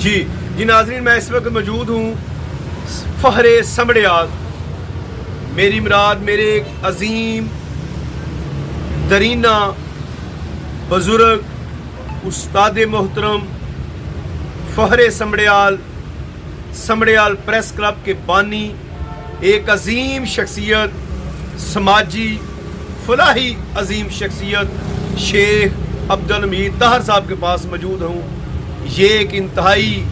जी नाजरीन, मैं इस वक्त मौजूद हूँ फहरे समड़ियाल। मेरी मुराद मेरे अजीम दरीना बुजुर्ग उस्ताद मोहतरम फहरे समड़ियाल प्रेस क्लब के बानी, एक अजीम शख्सियत, समाजी फलाही अजीम शख्सियत शेख अब्दुल हमीद ताहर साहब के पास मौजूद हूँ। ये एक इंतहाई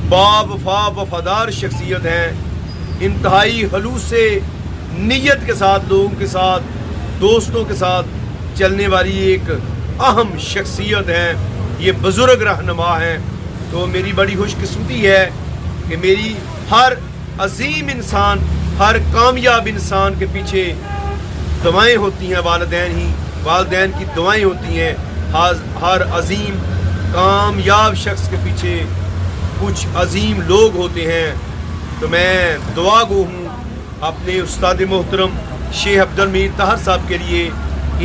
बावफा वफादार शख्सियत है, इंतहाई हलूसे नीयत के साथ लोगों के साथ, दोस्तों के साथ चलने वाली एक अहम शख्सियत है। ये बुजुर्ग रहनुमा हैं। तो मेरी बड़ी खुशकिस्मती है कि मेरी हर अजीम इंसान, हर कामयाब इंसान के पीछे दुआएं होती हैं, वालिदैन की दुआएं होती हैं। हर अजीम कामयाब शख्स के पीछे कुछ अजीम लोग होते हैं। तो मैं दुआ गो हूँ अपने उस्ताद मोहतरम शेख अब्दुल हमीद ताहर साहब के लिए।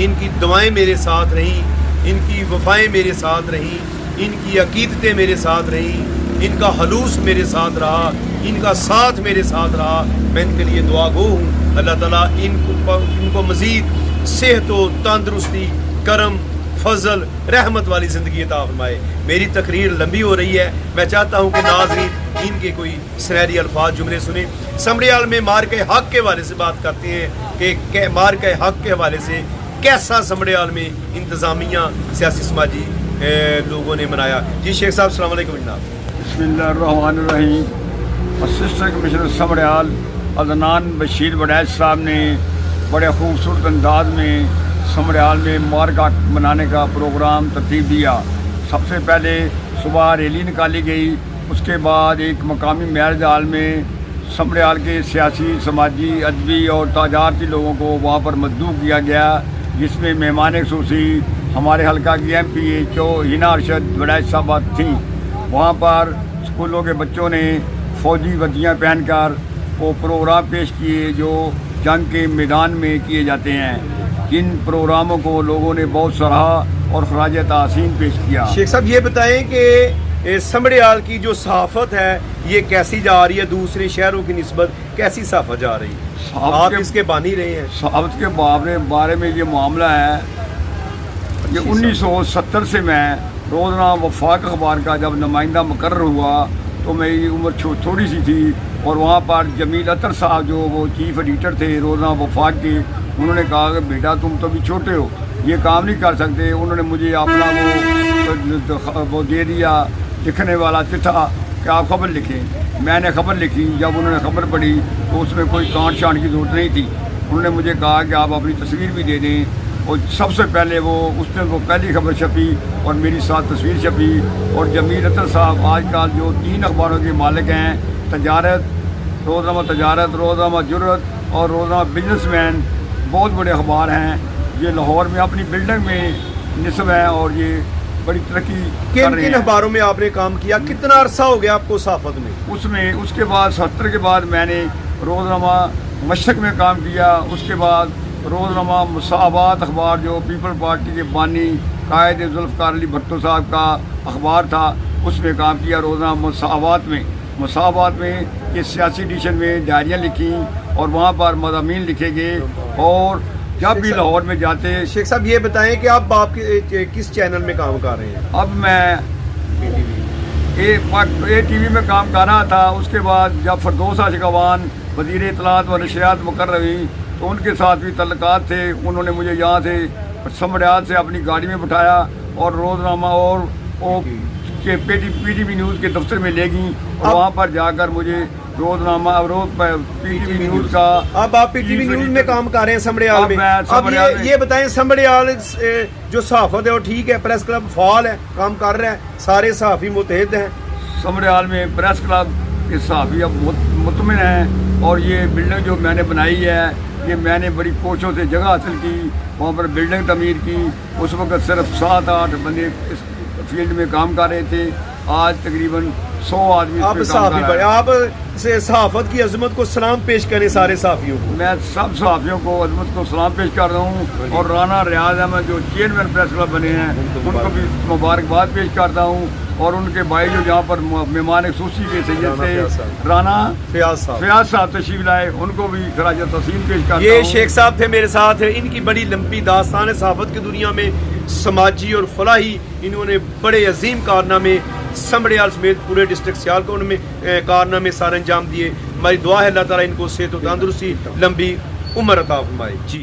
इनकी दुआएं मेरे साथ रहीं, इनकी वफ़ाएं मेरे साथ रहीं, इनकी अकीदतें मेरे साथ रहीं, इनका हलूस मेरे साथ रहा, इनका साथ मेरे साथ रहा। मैं इनके लिए दुआ गो हूँ। अल्लाह ताला इनको मज़ीद सेहत व तंदरुस्ती, करम, फजल, रहमत वाली ज़िंदगी अता फरमाए। मेरी तकरीर लंबी हो रही है, मैं चाहता हूँ कि नाज़रीन इनके कोई सुनहरी अल्फाज जुमले सुने। समड़ियाल में मार के हक़ के हवाले से बात करते हैं कि मार के हक़ के हवाले से कैसा समड़ियाल में इंतज़ामिया, सियासी समाजी लोगों ने मनाया। जी शेख साहब, अस्सलाम वालेकुम जनाब। बिस्मिल्लाहिर्रहमानिर्रहीम। असिस्टेंट कमिश्नर समड़ियाल अदनान बशीर वडैच साहब ने बड़े खूबसूरत अंदाज में समड़ियाल में मारकाट मनाने का प्रोग्राम तरतीब दिया। सबसे पहले सुबह रैली निकाली गई, उसके बाद एक मकामी मैरिज हॉल में समड़ियाल के सियासी, समाजी, अदबी और तजारती लोगों को वहाँ पर मददू किया गया, जिसमें मेहमान ख़ुसूसी हमारे हल्का की MPA हिना अरशद वडैच साहबा थी। वहाँ पर स्कूलों के बच्चों ने फ़ौजी वर्दियाँ पहनकर वो प्रोग्राम पेश किए जो जंग के मैदान में किए जाते हैं। इन प्रोग्रामों को लोगों ने बहुत सराहा और खराज तहसीन पेश किया। शेख साहब ये बताएं कि समड़ियाल की जो सहाफ़त है ये कैसी जा रही है, दूसरे शहरों की निस्बत कैसी सहाफ़त जा रही है? आप इसके बानी रहे हैं। सहाफ़त के बारे में ये मामला है, ये 1970 से मैं रोज़ाना वफाक अखबार का जब नुमाइंदा मुकर्रर हुआ तो मेरी उम्र थोड़ी सी थी, और वहाँ पर जमील अतर साहब जो वो चीफ एडिटर थे रोज़ाना वफाक के, उन्होंने कहा कि बेटा तुम तो अभी छोटे हो, ये काम नहीं कर सकते। उन्होंने मुझे अपना वो दे दिया लिखने वाला चिट्ठा कि आप खबर लिखें। मैंने खबर लिखी। जब उन्होंने खबर पढ़ी तो उसमें कोई कांट शांट की ज़रूरत नहीं थी। उन्होंने मुझे कहा कि आप अपनी तस्वीर भी दे दें, और सबसे पहले वो उस दिन वो पहली खबर छपी और मेरी साथ तस्वीर छपी। और जमील अतर साहब आजकल जो 3 अखबारों के मालिक हैं, तजारत, रोज़नामा तजारत, रोज़नामा जुर्रत और रोज़नामा बिजनेसमैन, बहुत बड़े अखबार हैं। ये लाहौर में अपनी बिल्डिंग में निस्ब हैं और ये बड़ी तरक्की कर रहे हैं। किन अखबारों में आपने काम किया? कितना अरसा हो गया आपको सहाफ़त में? उसके बाद 70 के बाद मैंने रोज़नामा मशरक़ में काम किया। उसके बाद रोज़नामा मुसावात अखबार जो पीपल पार्टी के बानी कायद जुल्फ़िकार अली भुट्टो साहब का अखबार था, उसमें काम किया। रोज़नामा मुसावात में ये सियासी एडिशन में डायरियाँ लिखी और वहाँ पर मज़ामीन लिखे गए। और जब भी लाहौर में जाते। शेख साहब ये बताएं कि आप किस चैनल में काम कर रहे हैं? अब मैं ATV में काम कर रहा था। उसके बाद जब फरदौस आशिक़वान वज़ीर इत्तलात व नशरियात मुकर्रर हुई तो उनके साथ भी तल्लुकात थे। उन्होंने मुझे यहाँ से समड़ियाल से अपनी गाड़ी में बिठाया और रोज़नामा और PTV न्यूज़ के दफ्तर में ले गई, और वहाँ पर जाकर मुझे रोज़नामा PTV न्यूज़ का। अब आप PTV न्यूज़ में काम कर रहे हैं समड़ियाल में। अब ये बताएं, समड़ियाल जो सहाफ़त है वो ठीक है? प्रेस क्लब फ़ाल है, काम कर रहा है, सारे सहाफ़ी मुतहद हैं? समड़ियाल में प्रेस क्लब के सहाफ़ी अब मुतमिन हैं, और ये बिल्डिंग जो मैंने बनाई है ये मैंने बड़ी कोशिशों से जगह हासिल की, वहाँ पर बिल्डिंग तमीर की। उस वक्त सिर्फ 7-8 बंदे इस फील्ड में काम कर रहे थे। آج تقریباً 100 آدمی اس آپ پہ کام صحافی کر بھائی، رہا ہے۔ آپ سے صحافت کی عظمت کو سلام پیش کریں سارے صحافیوں کو۔ میں سب صحافیوں کو عظمت کو سلام پیش کر رہا ہوں، اور رانا ریاض احمد جو چیئرمین پریس کلب بنے ہیں ان کو بھی مبارکباد پیش کرتا ہوں، اور ان کے بھائی جو جہاں پر مہمان خصوصی کے سید تھے رانا فیاض صاحب تشریف لائے، ان کو بھی خراج تحسین پیش کرتا ہوں۔ یہ شیخ صاحب تھے میرے ساتھ، ان کی بڑی لمبی داستان ہے صحافت کی دنیا میں، سماجی اور فلاحی انہوں نے بڑے عظیم کارنامے سمبڑیال سمیت پورے ڈسٹرکٹ سیالکوٹ میں کارنامے سارے انجام دیے۔ ہماری دعا ہے اللہ تعالیٰ ان کو صحت و تندرستی لمبی عمر عطا فرمائے۔ جی